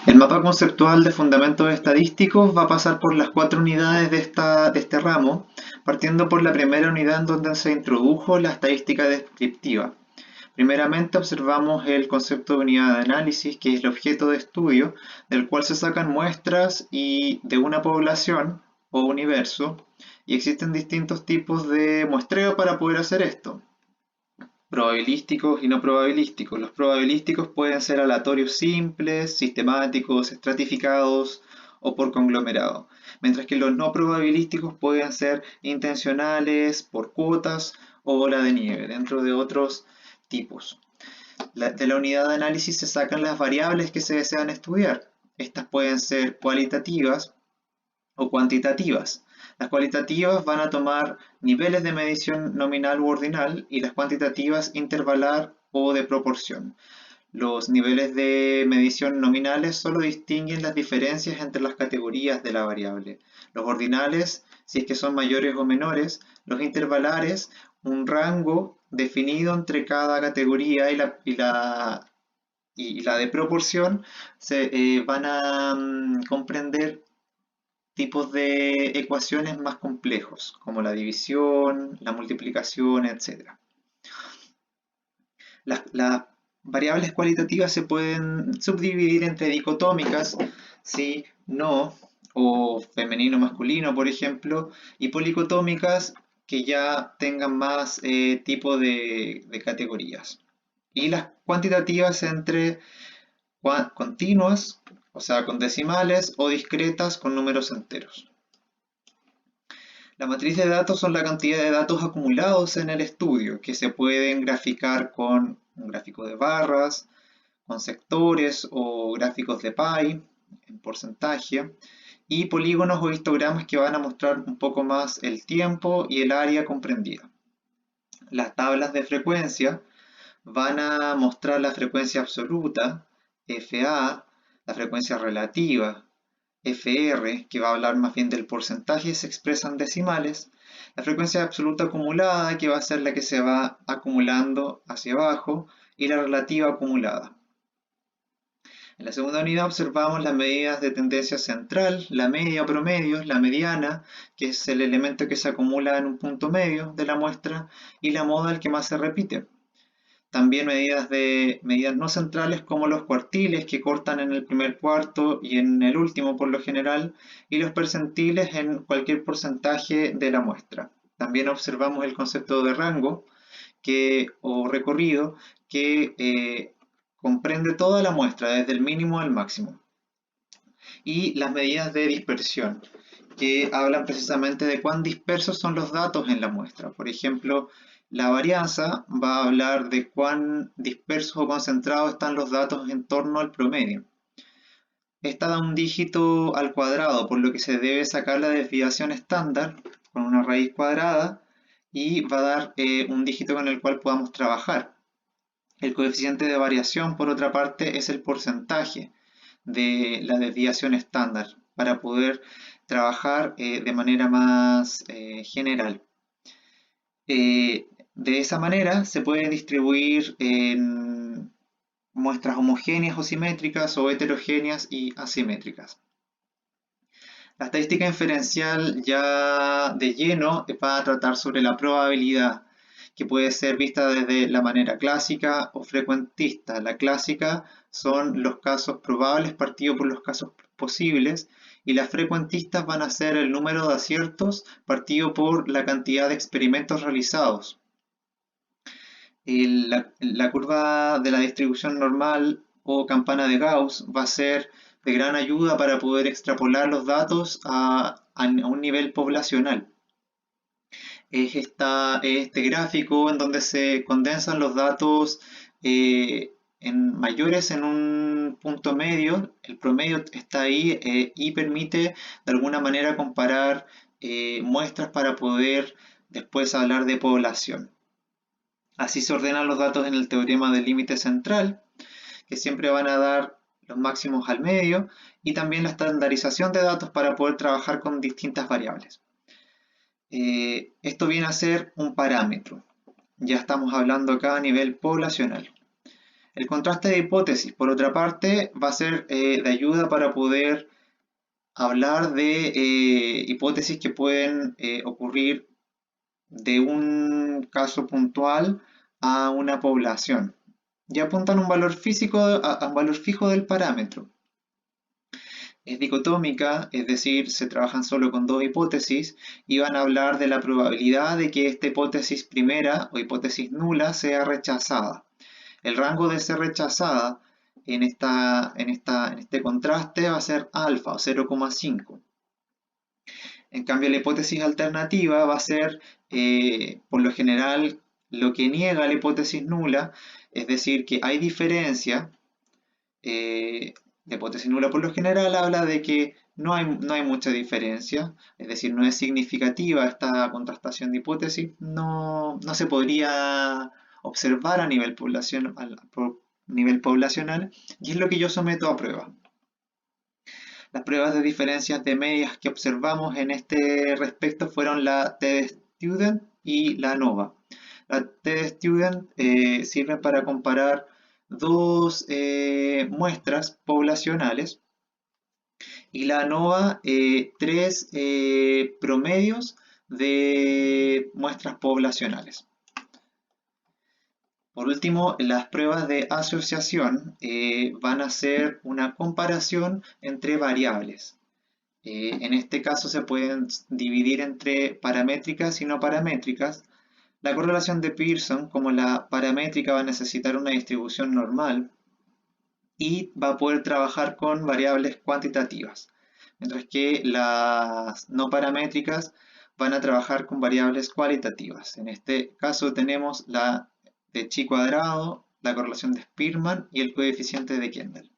El mapa conceptual de fundamentos estadísticos va a pasar por las cuatro unidades de este ramo, partiendo por la primera unidad en donde se introdujo la estadística descriptiva. Primeramente observamos el concepto de unidad de análisis, que es el objeto de estudio, del cual se sacan muestras de una población o universo, y existen distintos tipos de muestreo para poder hacer esto. Probabilísticos y no probabilísticos. Los probabilísticos pueden ser aleatorios simples, sistemáticos, estratificados o por conglomerado, mientras que los no probabilísticos pueden ser intencionales, por cuotas o bola de nieve, dentro de otros tipos. De la unidad de análisis se sacan las variables que se desean estudiar. Estas pueden ser cualitativas o cuantitativas. Las cualitativas van a tomar niveles de medición nominal u ordinal y las cuantitativas intervalar o de proporción. Los niveles de medición nominales solo distinguen las diferencias entre las categorías de la variable. Los ordinales, si es que son mayores o menores, los intervalares, un rango definido entre cada categoría y la de proporción, van a comprender tipos de ecuaciones más complejos, como la división, la multiplicación, etc. Las variables cualitativas se pueden subdividir entre dicotómicas, sí, no, o femenino-masculino, por ejemplo, y policotómicas que ya tengan más tipo de categorías. Y las cuantitativas entre continuas, o sea, con decimales, o discretas con números enteros. La matriz de datos son la cantidad de datos acumulados en el estudio, que se pueden graficar con un gráfico de barras, con sectores o gráficos de pie, en porcentaje, y polígonos o histogramas que van a mostrar un poco más el tiempo y el área comprendida. Las tablas de frecuencia van a mostrar la frecuencia absoluta, FA, la frecuencia relativa, FR, que va a hablar más bien del porcentaje, se expresa en decimales, la frecuencia absoluta acumulada, que va a ser la que se va acumulando hacia abajo, y la relativa acumulada. En la segunda unidad observamos las medidas de tendencia central, la media o promedio, la mediana, que es el elemento que se acumula en un punto medio de la muestra, y la moda, el que más se repite. También medidas no centrales como los cuartiles que cortan en el primer cuarto y en el último por lo general, y los percentiles en cualquier porcentaje de la muestra. También observamos el concepto de rango o recorrido que comprende toda la muestra, desde el mínimo al máximo. Y las medidas de dispersión, que hablan precisamente de cuán dispersos son los datos en la muestra. Por ejemplo, la varianza va a hablar de cuán dispersos o concentrados están los datos en torno al promedio. Esta da un dígito al cuadrado, por lo que se debe sacar la desviación estándar con una raíz cuadrada y va a dar un dígito con el cual podamos trabajar. El coeficiente de variación, por otra parte, es el porcentaje de la desviación estándar para poder trabajar de manera más general. De esa manera se puede distribuir en muestras homogéneas o simétricas o heterogéneas y asimétricas. La estadística inferencial ya de lleno va a tratar sobre la probabilidad, que puede ser vista desde la manera clásica o frecuentista. La clásica son los casos probables partido por los casos posibles y las frecuentistas van a ser el número de aciertos partido por la cantidad de experimentos realizados. La curva de la distribución normal o campana de Gauss va a ser de gran ayuda para poder extrapolar los datos a un nivel poblacional. Es este gráfico en donde se condensan los datos mayores en un punto medio, el promedio está ahí y permite de alguna manera comparar muestras para poder después hablar de población. Así se ordenan los datos en el teorema del límite central, que siempre van a dar los máximos al medio, y también la estandarización de datos para poder trabajar con distintas variables. Esto viene a ser un parámetro. Ya estamos hablando acá a nivel poblacional. El contraste de hipótesis, por otra parte, va a ser de ayuda para poder hablar de hipótesis que pueden ocurrir de un caso puntual a una población y apuntan un valor físico a un valor fijo del parámetro. Es dicotómica, es decir, se trabajan solo con dos hipótesis y van a hablar de la probabilidad de que esta hipótesis primera o hipótesis nula sea rechazada. El rango de ser rechazada en este contraste va a ser alfa o 0,5. En cambio, la hipótesis alternativa va a ser, por lo general, lo que niega la hipótesis nula, es decir, que hay diferencia. La hipótesis nula, por lo general, habla de que no hay mucha diferencia, es decir, no es significativa esta contrastación de hipótesis, no se podría observar a nivel poblacional, y es lo que yo someto a prueba. Las pruebas de diferencias de medias que observamos en este respecto fueron la TD-Student y la ANOVA. La TD-Student sirve para comparar dos muestras poblacionales y la ANOVA tres promedios de muestras poblacionales. Por último, las pruebas de asociación van a ser una comparación entre variables. En este caso se pueden dividir entre paramétricas y no paramétricas. La correlación de Pearson, como la paramétrica, va a necesitar una distribución normal y va a poder trabajar con variables cuantitativas, mientras que las no paramétricas van a trabajar con variables cualitativas. En este caso tenemos la de chi cuadrado, la correlación de Spearman y el coeficiente de Kendall.